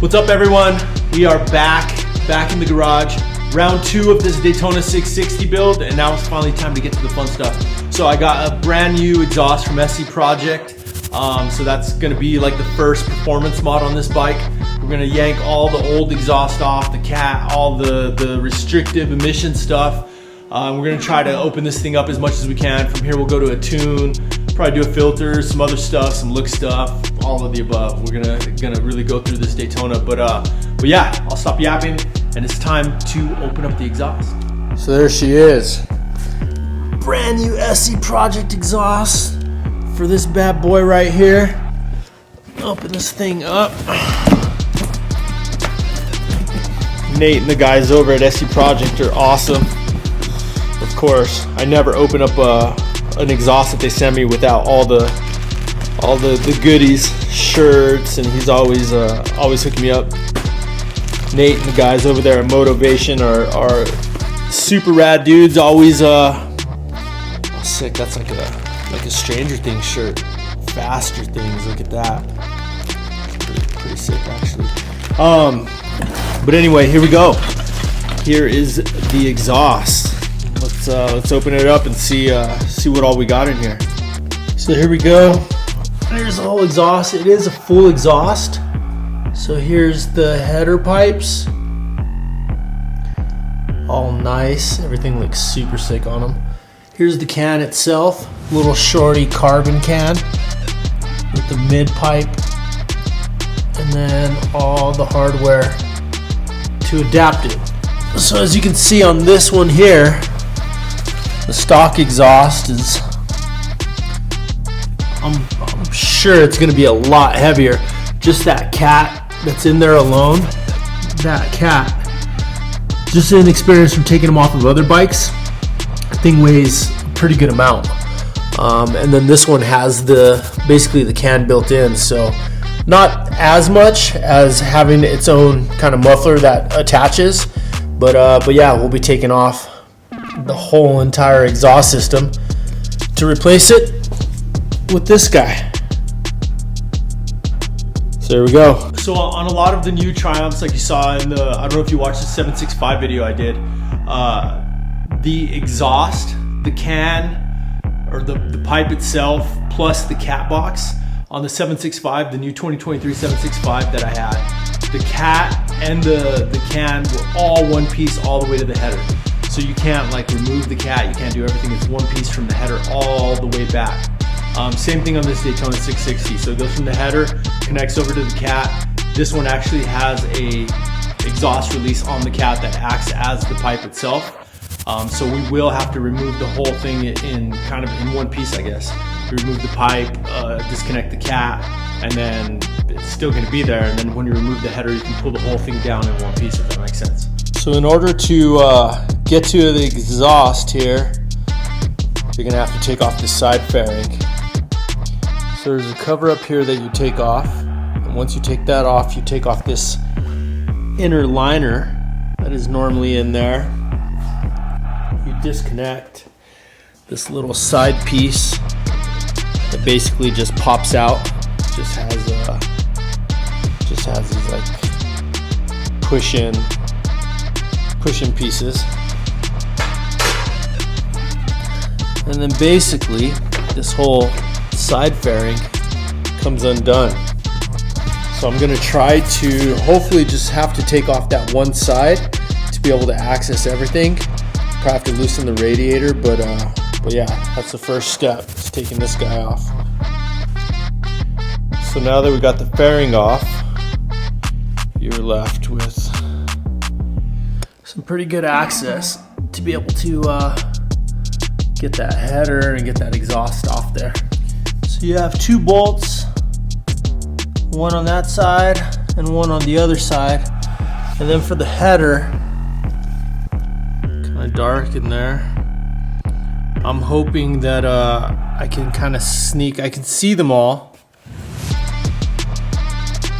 What's up, everyone? We are back in the garage. Round 2 of this Daytona 660 build, and now it's finally time to get to the fun stuff. So I got a brand new exhaust from SC Project. So that's gonna be like the first performance mod on this bike. We're gonna yank all the old exhaust off, the cat, all the restrictive emission stuff. We're gonna try to open this thing up as much as we can. From here we'll go to a tune, probably do a filter, some other stuff, some look stuff, all of the above. We're gonna really go through this Daytona, but yeah, I'll stop yapping, and it's time to open up the exhaust. So there she is. Brand new SC Project exhaust for this bad boy right here. Open this thing up. Nate and the guys over at SC Project are awesome. Of course, I never open up an exhaust that they send me without all the goodies, shirts, and he's always hooking me up. Nate and the guys over there at Motivation are super rad dudes. Always oh, sick. That's like a Stranger Things shirt. Faster Things. Look at that. Pretty sick, actually. But anyway, here we go. Here is the exhaust. Let's open it up and see what all we got in here. So here we go. There's the whole exhaust. It is a full exhaust. So here's the header pipes. All nice. Everything looks super sick on them. Here's the can itself. Little shorty carbon can with the mid pipe. And then all the hardware to adapt it. So as you can see on this one here, the stock exhaust is, I'm sure it's going to be a lot heavier. Just that cat that's in there alone, that cat, just an experience from taking them off of other bikes, the thing weighs a pretty good amount. And then this one has basically the can built in, so not as much as having its own kind of muffler that attaches, but yeah, we'll be taking off the whole entire exhaust system to replace it with this guy. So there we go. So on a lot of the new Triumphs, like you saw in I don't know if you watched the 765 video I did, the exhaust, the can, or the pipe itself, plus the cat box on the 765, the new 2023 765 that I had, the cat and the can were all one piece all the way to the header. So you can't like remove the cat, you can't do everything. It's one piece from the header all the way back. Same thing on this Daytona 660. So it goes from the header, connects over to the cat. This one actually has a exhaust release on the cat that acts as the pipe itself. So we will have to remove the whole thing in one piece, I guess. We remove the pipe, disconnect the cat, and then it's still going to be there. And then when you remove the header, you can pull the whole thing down in one piece, if that makes sense. So in order to get to the exhaust here, you're going to have to take off the side fairing. So there's a cover up here that you take off, and once you take that off, you take off this inner liner that is normally in there. You disconnect this little side piece that basically just pops out. Just has these like push-in pieces, and then basically this whole side fairing comes undone. So I'm going to try to hopefully just have to take off that one side to be able to access everything. Probably have to loosen the radiator, but yeah, that's the first step, is taking this guy off. So now that we got the fairing off, you're left with some pretty good access to be able to get that header and get that exhaust off there. So you have 2 bolts, one on that side and one on the other side. And then for the header, kind of dark in there, I'm hoping that I can kind of I can see them all.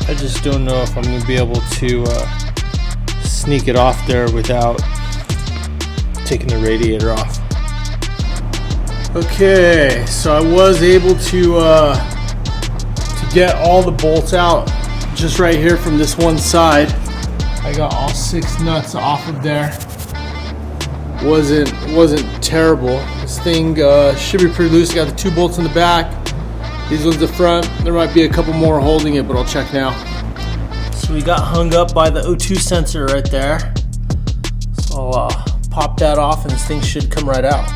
I just don't know if I'm going to be able to sneak it off there without taking the radiator off. Okay, so I was able to get all the bolts out just right here from this one side. I got all 6 nuts off of there. Wasn't terrible. This thing should be pretty loose. Got the 2 bolts in the back. These ones the front. There might be a couple more holding it, but I'll check now. So we got hung up by the O2 sensor right there. So I'll pop that off and this thing should come right out.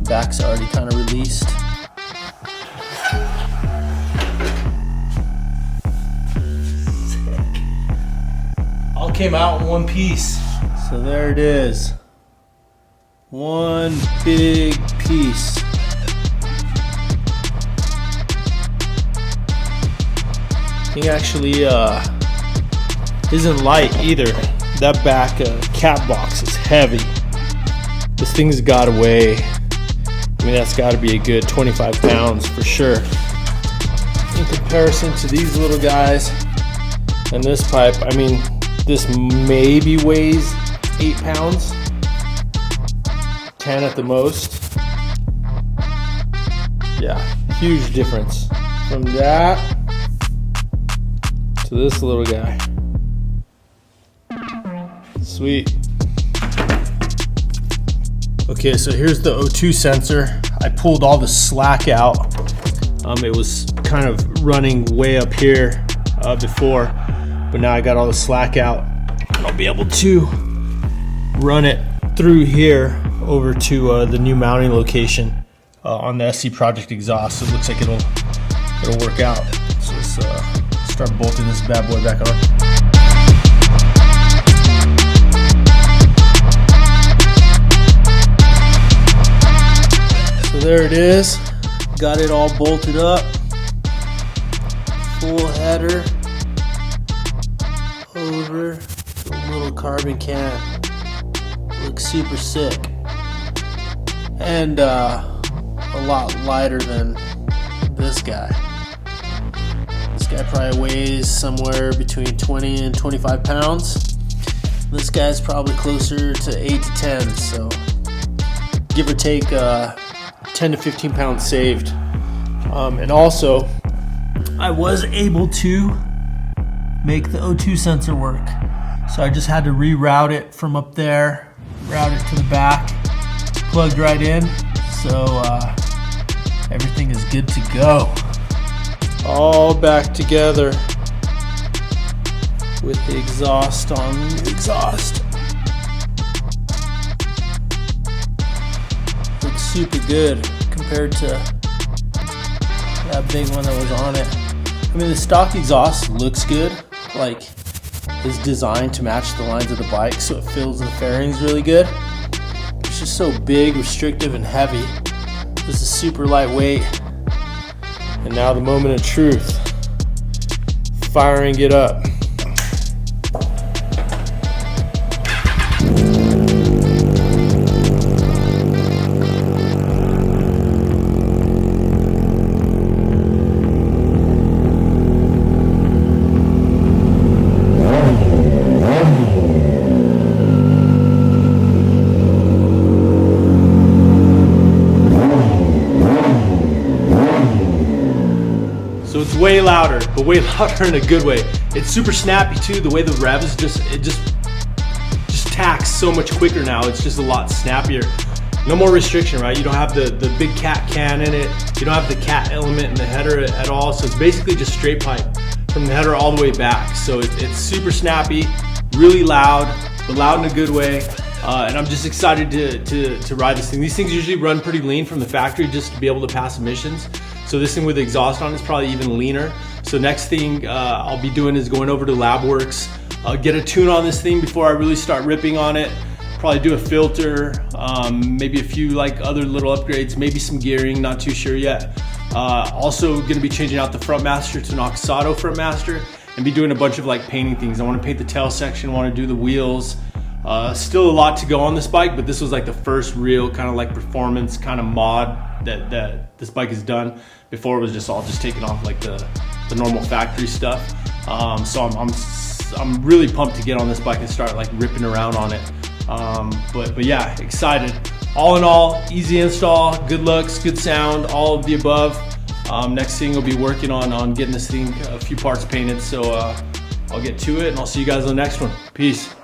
Back's already kind of released. All came out in one piece. So there it is. One big piece. Thing actually isn't light either. That back cap box is heavy. This thing's got to weigh, I mean, that's got to be a good 25 pounds for sure. In comparison to these little guys and this pipe, I mean, this maybe weighs 8 pounds, 10 at the most. Yeah, huge difference from that to this little guy. Sweet. Okay, so here's the O2 sensor. I pulled all the slack out. It was kind of running way up here before, but now I got all the slack out. And I'll be able to run it through here over to the new mounting location on the SC Project exhaust. So it looks like it'll work out. So let's start bolting this bad boy back on. So there it is. Got it all bolted up. Full header over the little carbon can. Looks super sick. And a lot lighter than this guy. This guy probably weighs somewhere between 20 and 25 pounds. This guy's probably closer to 8 to 10, so give or take 10 to 15 pounds saved. And also, I was able to make the O2 sensor work. So I just had to reroute it from up there, route it to the back, plugged right in. So everything is good to go. All back together with the exhaust on the exhaust. Looks super good compared to that big one that was on it. I mean, the stock exhaust looks good, like is designed to match the lines of the bike, so it fills the fairings really good. It's just so big, restrictive, and heavy. This is super lightweight. And now the moment of truth. Firing it up. So it's way louder, but way louder in a good way. It's super snappy too. The way the revs just tacks so much quicker now. It's just a lot snappier. No more restriction, right? You don't have the big cat can in it. You don't have the cat element in the header at all. So it's basically just straight pipe from the header all the way back. So it's super snappy, really loud, but loud in a good way. And I'm just excited to ride this thing. These things usually run pretty lean from the factory just to be able to pass emissions. So this thing with the exhaust on is probably even leaner. So next thing I'll be doing is going over to LabWorks, get a tune on this thing before I really start ripping on it. Probably do a filter, maybe a few like other little upgrades, maybe some gearing, not too sure yet. Also gonna be changing out the front master to an Oxado front master and be doing a bunch of like painting things. I wanna paint the tail section, wanna do the wheels. Still a lot to go on this bike, but this was like the first real kind of like performance kind of mod that this bike has done. Before it was just all taken off like the normal factory stuff. So I'm really pumped to get on this bike and start like ripping around on it. But yeah, excited. All in all, easy install, good looks, good sound, all of the above. Next thing we'll be working on getting this thing a few parts painted. So I'll get to it, and I'll see you guys on the next one. Peace.